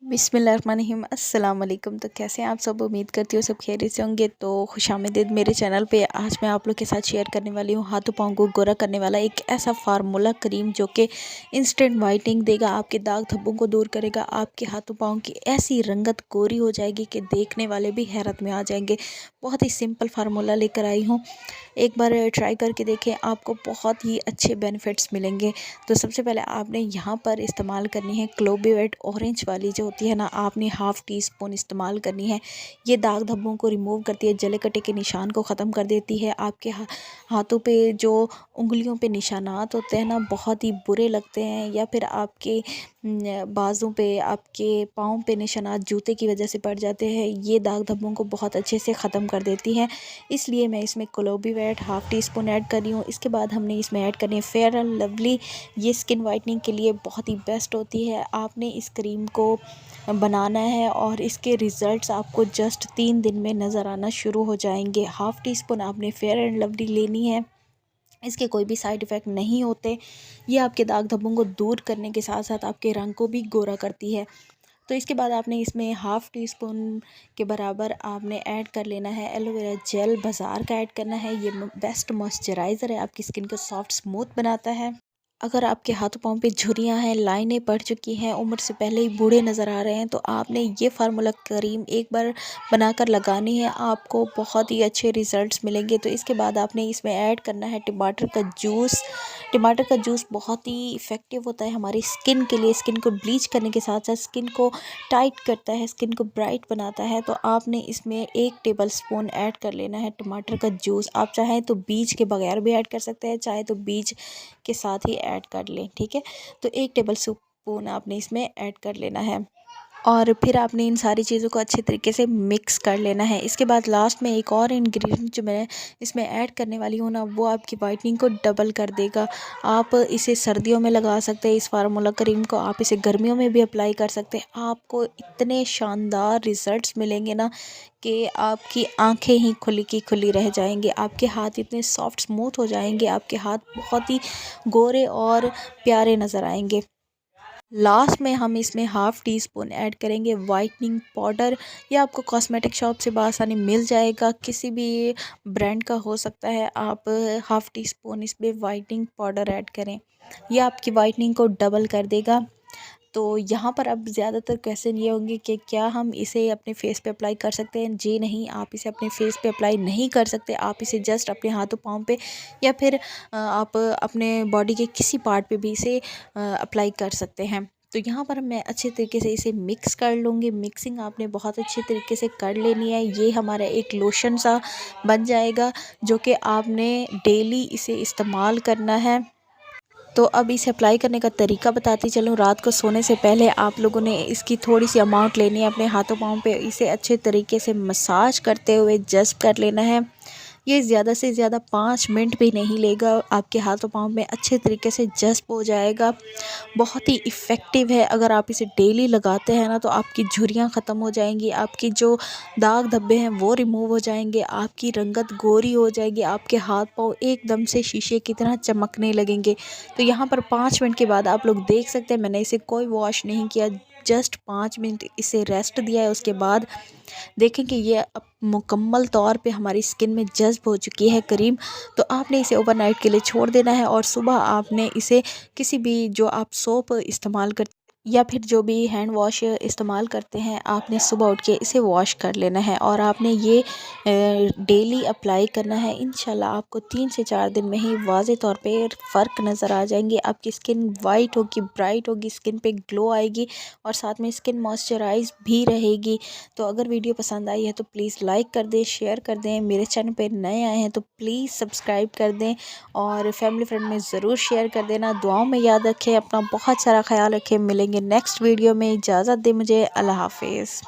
बिस्मिल्लाहिर्रहमानिर्रहीम अस्सलाम वालेकुम। तो कैसे हैं आप सब? उम्मीद करती हूँ सब खैरियत से होंगे। तो खुशामदीद मेरे चैनल पे। आज मैं आप लोग के साथ शेयर करने वाली हूँ हाथों पाँव को गोरा करने वाला एक ऐसा फार्मूला क्रीम जो कि इंस्टेंट वाइटनिंग देगा, आपके दाग धब्बों को दूर करेगा, आपके हाथों पाँव की ऐसी रंगत गोरी हो जाएगी कि देखने वाले भी हैरत में आ जाएंगे। बहुत ही सिंपल फार्मूला लेकर आई हूँ, एक बार ट्राई करके देखें, आपको बहुत ही अच्छे बेनिफिट्स मिलेंगे। तो सबसे पहले आपने यहाँ पर इस्तेमाल करनी है क्लोबेवेट ऑरेंज वाली जो होती है ना, आपने हाफ़ टी स्पून इस्तेमाल करनी है। ये दाग धब्बों को रिमूव करती है, जले कटे के निशान को ख़त्म कर देती है। आपके हाथों पे जो उंगलियों पे निशानात होते हैं ना, बहुत ही बुरे लगते हैं, या फिर आपके बाजू पे, आपके पाँव पे निशानात जूते की वजह से पड़ जाते हैं, ये दाग धब्बों को बहुत अच्छे से ख़त्म कर देती है। इसलिए मैं इसमें क्लोबेवेट हाफ़ टी स्पून ऐड कर रही हूँ। इसके बाद हमने इसमें ऐड करनी है फेयर एंड लवली। ये स्किन वाइटनिंग के लिए बहुत ही बेस्ट होती है। आपने इस क्रीम को बनाना है और इसके रिज़ल्ट्स आपको जस्ट 3 दिन में नज़र आना शुरू हो जाएंगे। हाफ़ टी स्पून आपने फेयर एंड लवली लेनी है। इसके कोई भी साइड इफ़ेक्ट नहीं होते। ये आपके दाग धब्बों को दूर करने के साथ साथ आपके रंग को भी गोरा करती है। तो इसके बाद आपने इसमें हाफ़ टी स्पून के बराबर आपने ऐड कर लेना है एलोवेरा जेल, बाज़ार का ऐड करना है। ये बेस्ट मॉइस्चराइज़र है, आपकी स्किन को सॉफ्ट स्मूथ बनाता है। अगर आपके हाथों पाँव पे झुर्रियाँ हैं, लाइनें पड़ चुकी हैं, उम्र से पहले ही बूढ़े नज़र आ रहे हैं, तो आपने ये फार्मूला क्रीम एक बार बनाकर लगानी है, आपको बहुत ही अच्छे रिज़ल्ट्स मिलेंगे। तो इसके बाद आपने इसमें ऐड करना है टमाटर का जूस। टमाटर का जूस बहुत ही इफ़ेक्टिव होता है हमारी स्किन के लिए। स्किन को ब्लीच करने के साथ साथ स्किन को टाइट करता है, स्किन को ब्राइट बनाता है। तो आपने इसमें 1 टेबल स्पून ऐड कर लेना है टमाटर का जूस। आप चाहें तो बीज के बगैर भी ऐड कर सकते हैं, चाहे तो बीज के साथ ही ऐड कर लें, ठीक है। तो 1 टेबल स्पून आपने इसमें ऐड कर लेना है और फिर आपने इन सारी चीज़ों को अच्छे तरीके से मिक्स कर लेना है। इसके बाद लास्ट में एक और इंग्रेडिएंट जो मैं इसमें ऐड करने वाली हूँ ना, वो आपकी वाइटनिंग को डबल कर देगा। आप इसे सर्दियों में लगा सकते हैं, इस फार्मूला क्रीम को आप इसे गर्मियों में भी अप्लाई कर सकते हैं। आपको इतने शानदार रिज़ल्ट्स मिलेंगे ना कि आपकी आंखें ही खुली की खुली रह जाएंगी। आपके हाथ इतने सॉफ्ट स्मूथ हो जाएंगे, आपके हाथ बहुत ही गोरे और प्यारे नज़र आएंगे। लास्ट में हम इसमें हाफ़ टी स्पून ऐड करेंगे वाइटनिंग पाउडर। ये आपको कॉस्मेटिक शॉप से बआसानी मिल जाएगा, किसी भी ब्रांड का हो सकता है। आप हाफ़ टी स्पून इसमें वाइटनिंग पाउडर ऐड करें, यह आपकी वाइटनिंग को डबल कर देगा। तो यहाँ पर अब ज़्यादातर क्वेश्चन ये होंगे कि क्या हम इसे अपने फेस पे अप्लाई कर सकते हैं? जी नहीं, आप इसे अपने फेस पे अप्लाई नहीं कर सकते। आप इसे जस्ट अपने हाथों पाँव पे या फिर आप अपने बॉडी के किसी पार्ट पे भी इसे अप्लाई कर सकते हैं। तो यहाँ पर मैं अच्छे तरीके से इसे मिक्स कर लूँगी। मिक्सिंग आपने बहुत अच्छे तरीके से कर लेनी है। ये हमारा एक लोशन सा बन जाएगा जो कि आपने डेली इसे इस्तेमाल करना है। तो अब इसे अप्लाई करने का तरीका बताती चलूँ। रात को सोने से पहले आप लोगों ने इसकी थोड़ी सी अमाउंट लेनी है, अपने हाथों पाँव पे इसे अच्छे तरीके से मसाज करते हुए जज़्ब कर लेना है। ये ज़्यादा से ज़्यादा 5 मिनट भी नहीं लेगा, आपके हाथों पाँव में अच्छे तरीके से जज़्ब हो जाएगा। बहुत ही इफ़ेक्टिव है। अगर आप इसे डेली लगाते हैं ना, तो आपकी झुर्रियाँ ख़त्म हो जाएंगी, आपकी जो दाग धब्बे हैं वो रिमूव हो जाएंगे, आपकी रंगत गोरी हो जाएगी, आपके हाथ पाँव एकदम से शीशे की तरह चमकने लगेंगे। तो यहाँ पर 5 मिनट के बाद आप लोग देख सकते हैं, मैंने इसे कोई वॉश नहीं किया, जस्ट 5 मिनट इसे रेस्ट दिया है। उसके बाद देखें कि ये अब मुकम्मल तौर पे हमारी स्किन में जज़्ब हो चुकी है क्रीम। तो आपने इसे ओवरनाइट के लिए छोड़ देना है और सुबह आपने इसे किसी भी जो आप सोप इस्तेमाल कर या फिर जो भी हैंड वॉश इस्तेमाल करते हैं, आपने सुबह उठ के इसे वॉश कर लेना है और आपने ये डेली अप्लाई करना है। इंशाल्लाह आपको 3 से 4 दिन में ही वाज़े तौर पे फ़र्क नज़र आ जाएंगे। आपकी स्किन वाइट होगी, ब्राइट होगी, स्किन पे ग्लो आएगी और साथ में स्किन मॉइस्चराइज भी रहेगी। तो अगर वीडियो पसंद आई है तो प्लीज़ लाइक कर दें, शेयर कर दें। मेरे चैनल पे नए आए हैं तो प्लीज़ सब्सक्राइब कर दें और फैमिली फ्रेंड में ज़रूर शेयर कर देना। दुआओं में याद रखें, अपना बहुत सारा ख्याल रखें। मिलेंगे नेक्स्ट वीडियो में। इजाज़त दें मुझे। अल्लाह हाफ़िज़।